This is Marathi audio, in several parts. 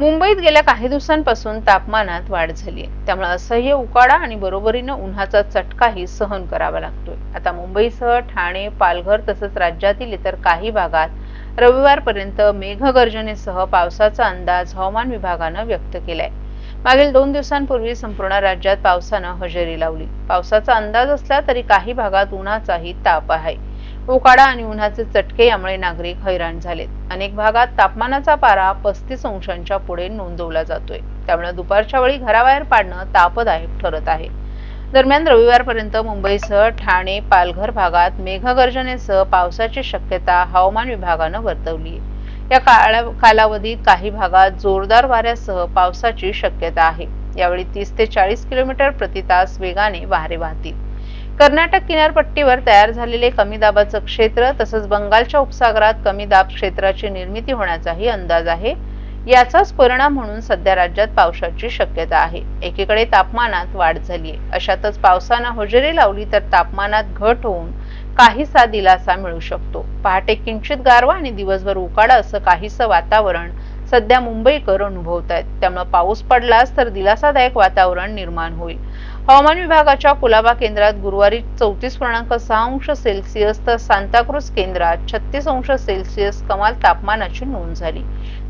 मुंबईत गेल्या काही दिवसांपासून तापमानात वाढ झाली आहे, त्यामुळे असह्य उकाडा आणि बरोबरीने उन्हाचा चटकाही सहन करावा लागतोय। आता मुंबईसह ठाणे, पालघर तसंच राज्यातील इतर काही भागात रविवारपर्यंत मेघगर्जनेसह पावसाचा अंदाज हवामान विभागानं व्यक्त केलाय। मागील 2 दिवसांपूर्वी संपूर्ण राज्यात पावसानं हजेरी लावली। पावसाचा अंदाज असला तरी काही भागात उन्हाचाही ताप आहे। उकाडा आणि उन्हाचे चटके यामुळे नागरिक हैराण झालेत। अनेक भागात तापमानाचा पारा 35 अंशांच्या पुढे नोंदवला जातोय, त्यामुळे दुपारच्या वेळी घराबाहेर पडणं तापदायक ठरत आहे। दरम्यान रविवारपर्यंत मुंबईसह ठाणे, पालघर भागात मेघगर्जनेसह पावसाची शक्यता हवामान विभागानं वर्तवली आहे। या कालावधीत काही भागात जोरदार वाऱ्यासह पावसाची शक्यता आहे। यावेळी 30 ते 40 किलोमीटर प्रति तास वेगाने वारे वाहतील। कर्नाटक किनारपट्टीवर तयार झालेले कमी दाबाचं क्षेत्र तसंच बंगालच्या उपसागरात कमी दाब क्षेत्राची निर्मिती होण्याचाही अंदाज आहे। याचाच परिणाम म्हणून सध्या राज्यात पावसाची शक्यता आहे। एकीकडे तापमानात वाढ झाली आहे, अशातच पावसानं हजेरी लावली तर तापमानात घट होऊन काहीसा दिलासा मिळू शकतो। पहाटे किंचित गारवा आणि दिवसभर उकाडा असं काहीसं वातावरण सध्या मुंबईकर अनुभवतायत, त्यामुळे पाऊस पडलाच तर दिलासादायक वातावरण निर्माण होईल। हवामान विभागाच्या कुलाबा केंद्रात गुरुवारी 34.6 अंश सेल्सिअस तर सांताक्रूज केंद्रात 36 अंश सेल्सिअस कमाल तापमानाची नोंद झाली।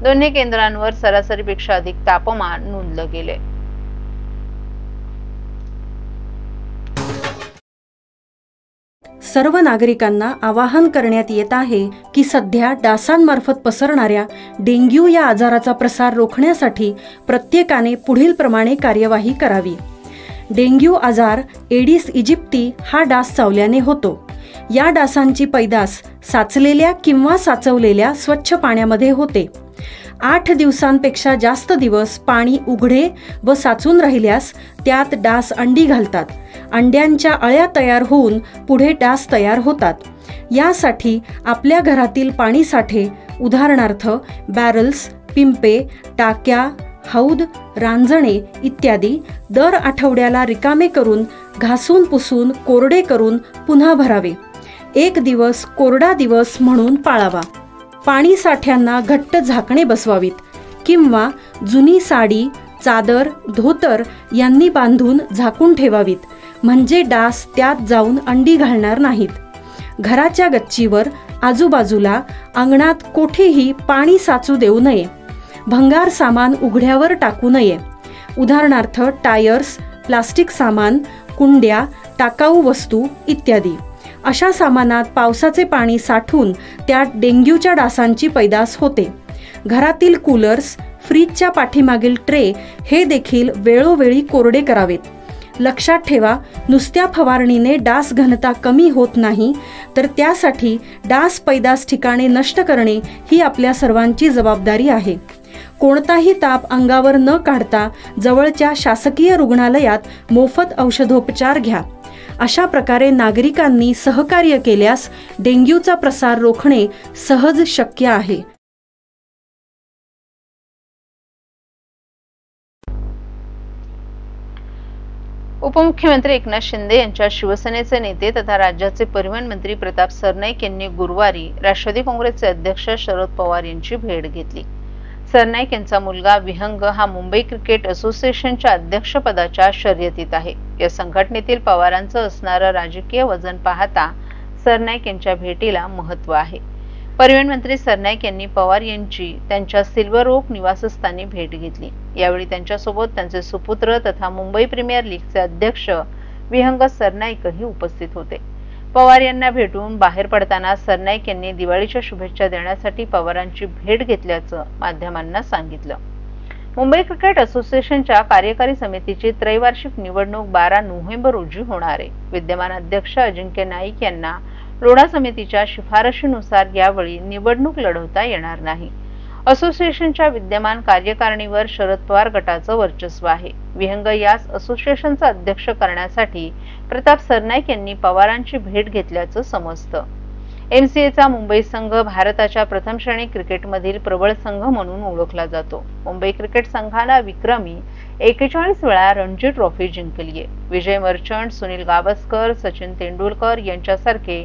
दोन्ही केंद्रांवर सरासरीपेक्षा अधिक तापमान नोंदलं गेले। सर्व नागरिकांना आवाहन करण्यात येत आहे की सध्या डासांमार्फत पसरणाऱ्या डेंग्यू या आजाराचा प्रसार रोखण्यासाठी प्रत्येकाने पुढील प्रमाणे कार्यवाही करावी। डेंग्यू आजार एडिस इजिप्ती हा डास चावल्याने होतो। या डासांची पैदास साचलेल्या किंवा साचवलेल्या स्वच्छ पाण्यामध्ये होते। 8 दिवसांपेक्षा जास्त दिवस पाणी उघडे व साचून राहिल्यास त्यात डास अंडी घालतात। अंड्यांच्या अळ्या तयार होऊन पुढे डास तयार होतात। यासाठी आपल्या घरातील पाणी साठे उदाहरणार्थ बॅरल्स, पिंपे, टाक्या, हौद, रांजणे इत्यादी दर आठवड्याला रिकामे करून घासून पुसून कोरडे करून पुन्हा भरावे। 1 दिवस कोरडा दिवस म्हणून पाळावा। पाणी साठ्यांना घट्ट झाकणे बसवावीत किंवा जुनी साडी, चादर, धोतर यांनी बांधून झाकून ठेवावीत, म्हणजे डास त्यात जाऊन अंडी घालणार नाहीत। घराच्या गच्चीवर, आजूबाजूला, अंगणात कोठेही पाणी साचू देऊ नये। भंगार सामान उघड्यावर टाकू नये, उदाहरणार्थ टायर्स, प्लास्टिक सामान, कुंड्या, टाकाऊ वस्तू इत्यादी। अशा सामानात पावसाचे पाणी साठून त्यात डेंग्यूच्या डासांची पैदास होते। घरातील कूलर्स, फ्रीजच्या पाठीमागील ट्रे हे देखील वेळोवेळी कोरडे करावेत। लक्षात ठेवा, नुसत्या फवारणीने डास घनता कमी होत नाही, तर त्यासाठी डास पैदास ठिकाणे नष्ट करणे ही आपल्या सर्वांची जबाबदारी आहे। कोणताही ताप अंगावर न काढता जवळच्या शासकीय रुग्णालयात मोफत औषधोपचार घ्या। अशा प्रकारे नागरिकांनी सहकार्य केल्यास डेंग्यूचा प्रसार रोखणे सहज शक्य आहे। उपमुख्यमंत्री एकनाथ शिंदे यांच्या शिवसेनेचे नेते तथा राज्याचे परिवहन मंत्री प्रताप सरनाईक यांनी गुरुवारी राष्ट्रवादी काँग्रेसचे अध्यक्ष शरद पवार यांची भेट घेतली। सरनाईक यांचा मुलगा विहंग हा मुंबई क्रिकेट असोसिएशनच्या अध्यक्षपदाच्या शर्यतीत आहे। या संघटनेतील पवारांचं असणारं राजकीय वजन पाहता सरनाईक यांच्या भेटीला महत्त्व आहे। परिवहन मंत्री सरनाईक यांनी पवार यांची त्यांच्या सिल्वर ओक निवासस्थानी भेट घेतली। यावेळी त्यांच्यासोबत त्यांचे सुपुत्र तथा मुंबई प्रीमियर लीगचे अध्यक्ष विहंग सरनाईकही उपस्थित होते। पवार यांना भेटून बाहेर पडताना सरनाईक यांनी दिवाळीच्या शुभेच्छा देण्यासाठी पवारांची भेट घेतल्याचं माध्यमांना सांगितलं। मुंबई क्रिकेट असोसिएशनच्या कार्यकारी समितीची त्रैवार्षिक निवडणूक 12 नोव्हेंबर रोजी होणार आहे। विद्यमान अध्यक्ष अजिंक्य नाईक यांना लोढा समितीच्या शिफारशीनुसार यावेळी निवडणूक लढवता येणार नाही। असोसिएशनच्या विद्यमान कार्यकारिणीवर शरद पवार गटाचं वर्चस्व आहे। विहंग यास असोसिएशनचा अध्यक्ष करण्यासाठी प्रताप सरनाईक यांनी पवारांची भेट घेतल्याचं समजतं। एमसीएचा मुंबई संघ भारताच्या प्रथम श्रेणी क्रिकेटमधील प्रबळ संघ म्हणून ओळखला जातो। मुंबई क्रिकेट संघाला विक्रमी 41 वेळा रणजी ट्रॉफी जिंकली आहे। विजय मर्चंट, सुनील गावस्कर, सचिन तेंडुलकर यांच्यासारखे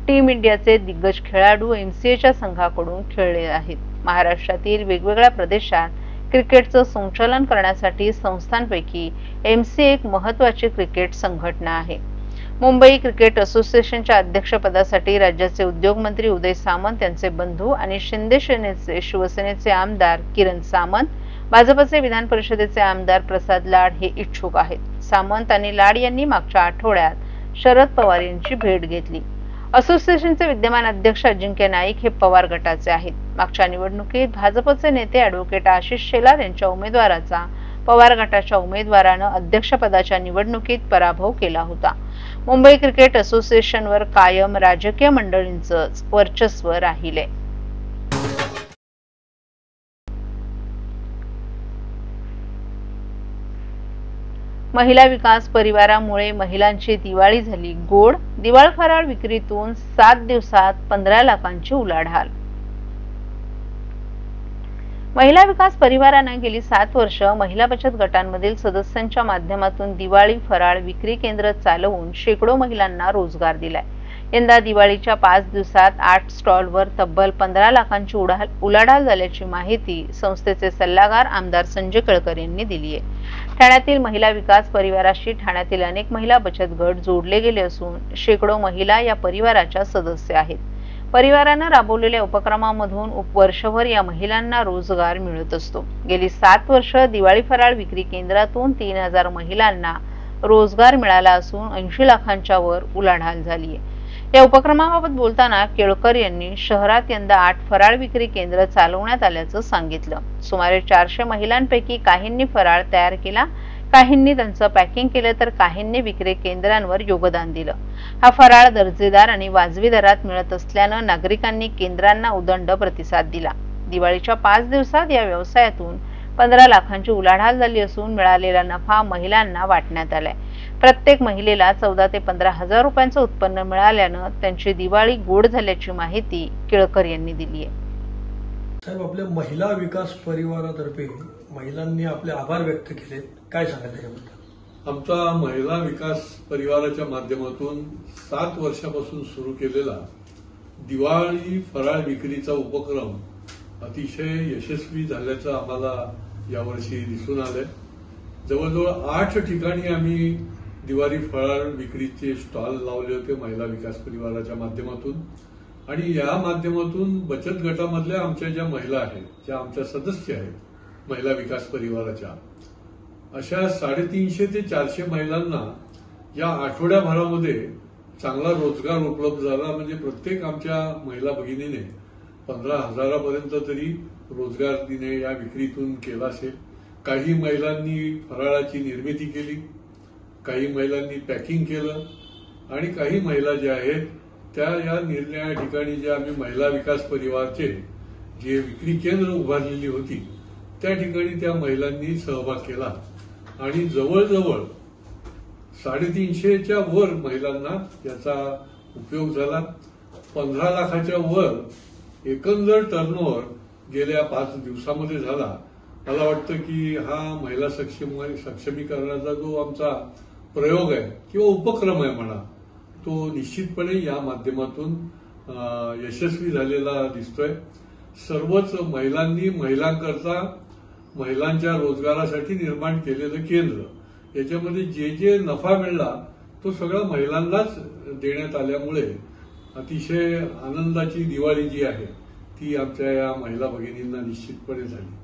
टीम इंडियाचे दिग्गज खेळाडू एमसीएच्या संघाकडून खेळले आहेत। महाराष्ट्रातील वेगवेगळ्या प्रदेशात क्रिकेटचं संचालन करण्यासाठी संस्थांपैकी MC एक महत्त्वाची क्रिकेट संघटना आहे. मुंबई क्रिकेट असोसिएशनच्या अध्यक्षपदासाठी राज्याचे उद्योगमंत्री उदय सामंत यांचे बंधू आणि शिंदे सेनेचे शिवसेनेचे आमदार किरण सामंत, भाजपचे विधान परिषदेचे आमदार प्रसाद लाड हे इच्छुक आहेत. सामंत आणि लाड यांनी मागच्या आठवड्यात शरद पवार यांची भेट घेतली. असोसिएशनचे विद्यमान अध्यक्ष अजिंक्य नाईक हे पवार गटाचे आहेत. मागच्या निवडणुकीत भाजपचे नेते ॲडव्होकेट आशिष शेलार यांच्या उमेदवाराचा पवार गटाच्या उमेदवारानं अध्यक्षपदाच्या निवडणुकीत पराभव केला होता. मुंबई क्रिकेट असोसिएशनवर कायम राजकीय मंडळींचं वर्चस्व राहिले. महिला विकास परिवारामुळे महिलांची दिवाळी झाली गोड. दिवाळ फराळ विक्रीतून 7 दिवसात 15 लाखांची उलाढाल. महिला विकास परिवारानं गेली 7 वर्ष महिला बचत गटांमधील सदस्यांच्या माध्यमातून दिवाळी फराळ विक्री केंद्र चालवून शेकडो महिलांना रोजगार दिलाय. यंदा दिवाळीच्या 5 दिवसात 8 स्टॉलवर तब्बल 15 लाखांची उलाढाल झाल्याची माहिती संस्थेचे सल्लागार आमदार संजय केळकर यांनी दिली आहे. ठाण्यातील महिला विकास परिवाराशी ठाण्यातील अनेक महिला बचत गट जोडले गेले असून शेकडो महिला या परिवाराच्या सदस्य आहेत. परिवारानं राबवलेल्या उपक्रमामधून वर्षभर या महिलांना रोजगार मिळत असतो. गेली 7 वर्ष दिवाळी फराळ विक्री केंद्रातून 3000 महिलांना रोजगार मिळाला असून 80 लाखांच्या वर उलाढाल झाली आहे. या उपक्रमाबाबत बोलताना केळकर यांनी शहरात यंदा 8 फराळ विक्री केंद्र चालवण्यात आल्याचं सांगितलं. सुमारे 400 महिलांपैकी काहींनी फराळ तयार केला, काहींनी त्यांचं पॅकिंग केलं तर काहींनी विक्री केंद्रांवर योगदान दिलं. हा फराळ दर्जेदार आणि वाजवी दरात मिळत असल्यानं नागरिकांनी केंद्रांना उदंड प्रतिसाद दिला. दिवाळीच्या 5 दिवसात या व्यवसायातून 15 लाखांची उलाढाल झाली असून मिळालेला नफा महिलांना वाटण्यात आलाय. प्रत्येक महिलेला 14 ते 15 हजार रुपयांचं उत्पन्न मिळाल्यानं त्यांची दिवाळी गोड झाल्याची माहिती केळकर यांनी दिली आहे. साहेब, आपल्या महिला विकास परिवारातर्फे महिलांनी आपले आभार व्यक्त केले, काय सांगाल त्याबद्दल? आमचा महिला विकास परिवाराच्या माध्यमातून 7 वर्षापासून सुरू केलेला दिवाळी फराळ विक्रीचा उपक्रम अतिशय यशस्वी झाल्याचं आम्हाला यावर्षी दिसून आलंय. जवळजवळ 8 ठिकाणी आम्ही दिवाळी फराळ विक्रीचे स्टॉल लावले होते महिला विकास परिवाराच्या माध्यमातून. आणि या माध्यमातून बचत गटामधल्या आमच्या ज्या महिला आहेत, ज्या आमच्या सदस्य आहेत महिला विकास परिवाराच्या, अशा 350 ते 400 महिलांना या आठवड्याभरामध्ये चांगला रोजगार उपलब्ध झाला. म्हणजे प्रत्येक आमच्या महिला भगिनीने 15,000पर्यंत तरी रोजगार तिने या विक्रीतून केला असेल. काही महिलांनी फराळाची निर्मिती केली, काही महिलांनी पॅकिंग केलं आणि काही महिला ज्या आहेत त्या या निरनिराळ्या ठिकाणी ज्या आम्ही महिला विकास परिवारचे जे विक्री केंद्र उभारलेली होती त्या ठिकाणी त्या महिलांनी सहभाग केला आणि जवळजवळ 350च्या वर महिलांना याचा उपयोग झाला. 15 लाखाच्या वर एकंदर टर्नओव्हर गेल्या 5 दिवसामध्ये झाला. मला वाटतं की हा महिला सक्षमीकरणाचा जो आमचा प्रयोग आहे किंवा उपक्रम आहे म्हणा, तो निश्चितपणे या माध्यमातून यशस्वी झालेला दिसतोय. सर्वच महिलांनी महिलांकरता महिलांच्या रोजगारासाठी निर्माण केलेलं केंद्र, याच्यामध्ये जे जे नफा मिळाला तो सगळा महिलांनाच देण्यात आल्यामुळे अतिशय आनंदाची दिवाळी जी आहे ती आमच्या या महिला भगिनींना निश्चितपणे झाली.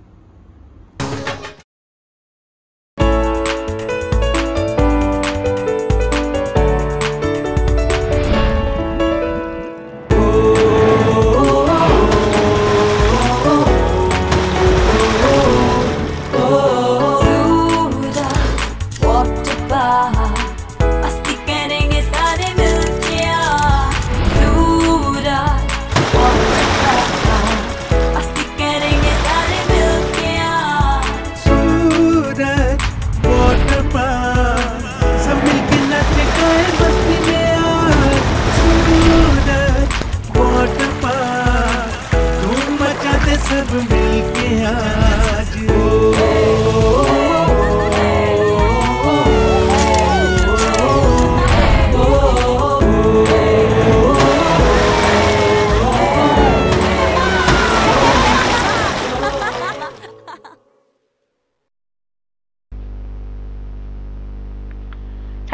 सब मिलके आज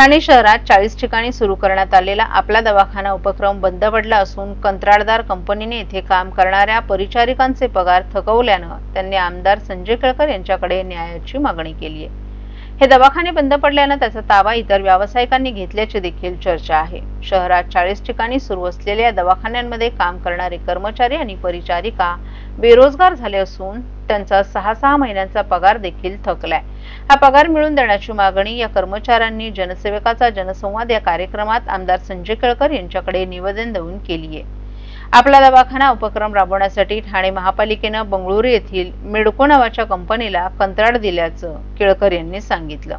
ठाणे शहरात 40 ठिकाणी सुरू करण्यात आलेला आपला दवाखाना उपक्रम बंद पडला असून कंत्राटदार कंपनीने येथे काम करणाऱ्या परिचारिकांचे पगार थकवल्यानं त्यांनी आमदार संजय केळकर यांच्याकडे न्यायाची मागणी केली आहे। हे दवाखाने बंद पडल्यानं त्याचा ताबा इतर व्यावसायिकांनी घेतल्याची देखील चर्चा आहे। शहरात 40 ठिकाणी सुरू असलेल्या या दवाखान्यांमध्ये काम करणारे कर्मचारी आणि परिचारिका बेरोजगार झाले असून त्यांचा 6 महिन्यांचा पगार देखील थकलाय। हा पगार मिळवून देण्याची मागणी या कर्मचाऱ्यांनी जनसेवकाचा जनसंवाद या कार्यक्रमात आमदार संजय केळकर यांच्याकडे निवेदन देऊन केली आहे। आपला दवाखाना उपक्रम राबवण्यासाठी ठाणे महापालिकेनं बंगळुरू येथील मेडको नावाच्या कंपनीला कंत्राट दिल्याचं केळकर यांनी सांगितलं।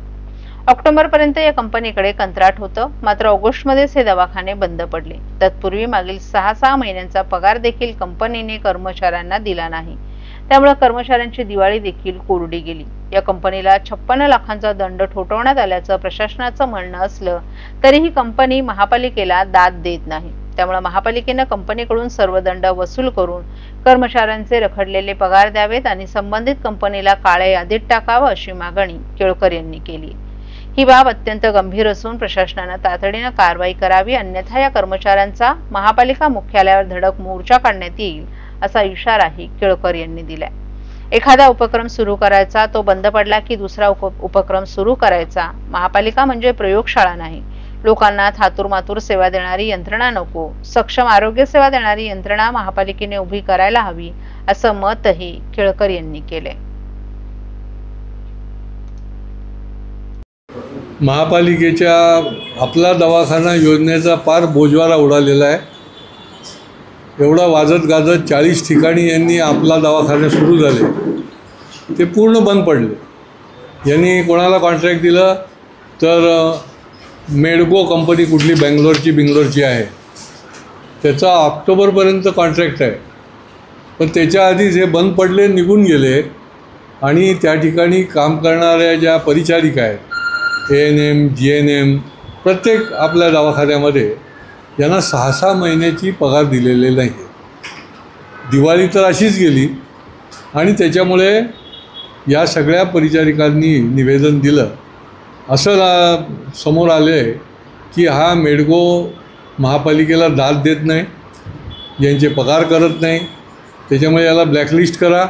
ऑक्टोबरपर्यंत या कंपनीकडे कंत्राट होतं, मात्र ऑगस्टमध्येच हे दवाखाने बंद पडले। तत्पूर्वी मागील 6 महिन्यांचा पगार देखील कंपनीने कर्मचाऱ्यांना दिला नाही, त्यामुळे कर्मचाऱ्यांची दिवाळी देखील कोरडी गेली। या कंपनीला 56 लाखांचा दंड ठोठावण्यात आल्याचं प्रशासनाचं म्हणणं असलं तरीही कंपनी महापालिकेला दाद देत नाही। त्यामुळे महापालिकेनं कंपनीकडून सर्व दंड वसूल करून कर्मचाऱ्यांचे रखडलेले पगार द्यावेत आणि संबंधित कंपनीला काळ्या यादीत टाकावं अशी मागणी केळकर यांनी केली। ही बाब अत्यंत गंभीर असून प्रशासनानं तातडीनं कारवाई करावी, अन्यथा या कर्मचाऱ्यांचा महापालिका मुख्यालयावर धडक मोर्चा काढण्यात येईल असा इशाराही केळकर यांनी दिलाय। एखादा उपक्रम सुरू करायचा, तो बंद पडला की दुसरा उपक्रम सुरू करायचा। महापालिका म्हणजे प्रयोगशाळा नाही। लोकांना थातूरमातूर सेवा देणारी यंत्रणा नको, सक्षम आरोग्य सेवा देणारी यंत्रणा महापालिकेने उभी करायला हवी असं मतही केळकर यांनी केले। महापालिकेच्या आपला दवाखाना योजनेचा फार बोजवारा उडालेला आहे। एवढा वाजत गाजत 40 ठिकाणी यांनी आपला दवाखाने सुरू झाले, ते पूर्ण बंद पडले। यांनी कोणाला कॉन्ट्रॅक्ट दिलं तर मेडको कंपनी कुठली बेंगलोरची आहे, त्याचा ऑक्टोबरपर्यंत कॉन्ट्रॅक्ट आहे, पण त्याच्या आधीच हे बंद पडले, निघून गेले। आणि त्या ठिकाणी काम करणाऱ्या ज्या परिचारिका आहेत, ANM, GNM, प्रत्येक आपल्या दवाखान्यामध्ये यांना 6 महिन्याची पगार दिलेले नाही। दिवाळी तर अशीच गेली आणि त्याच्यामुळे या सगळ्या परिचारिकांनी निवेदन दिलं। असं समोर आले की हा मेडको महापालिकेला दाद देत नाही, यांचे पगार करत नाही, त्याच्यामुळे याला ब्लॅकलिस्ट करा,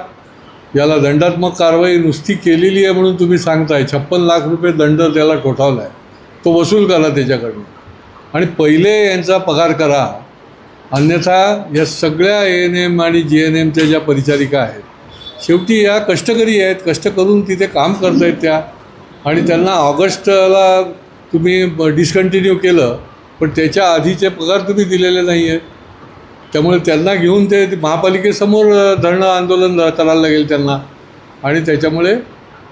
याला दंडात्मक कारवाई नुसती केलेली आहे म्हणून तुम्ही सांगताय 56 लाख रुपये दंड त्याला ठोठावला आहे, तो वसूल करा त्याच्याकडून आणि पहिले यांचा पगार करा, अन्यथा या सगळ्या ANM आणि GNMच्या ज्या परिचारिका आहेत, शेवटी या कष्टकरी आहेत, कष्ट करून तिथे काम करत आहेत त्या, आणि त्यांना ऑगस्टला तुम्ही डिस्कंटिन्यू केलं, पण त्याच्या आधीचे पगार तुम्ही दिलेले नाही आहेत। त्यामुळे त्यांना घेऊन ते महापालिकेसमोर धरणं आंदोलन करायला लागेल त्यांना, आणि त्याच्यामुळे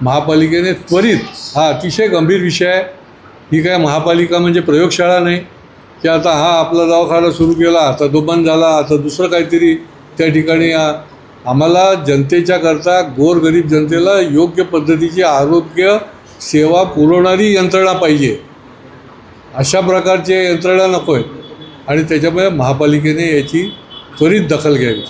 महापालिकेने त्वरित, हा अतिशय गंभीर विषय आहे, ही काय महापालिका म्हणजे प्रयोगशाळा नाही की आता हा आपला दवाखाना सुरू केला, आता तो बंद झाला, आता दुसरं काहीतरी त्या ठिकाणी। आम्हाला जनतेच्या करता, गोरगरीब जनतेला योग्य पद्धतीची आरोग्य सेवा पुरवणारी यंत्रणा पाहिजे, अशा प्रकारचे यंत्रणा नको आहेत, आणि त्याच्यामुळे महापालिकेने याची त्वरित दखल घ्यावी।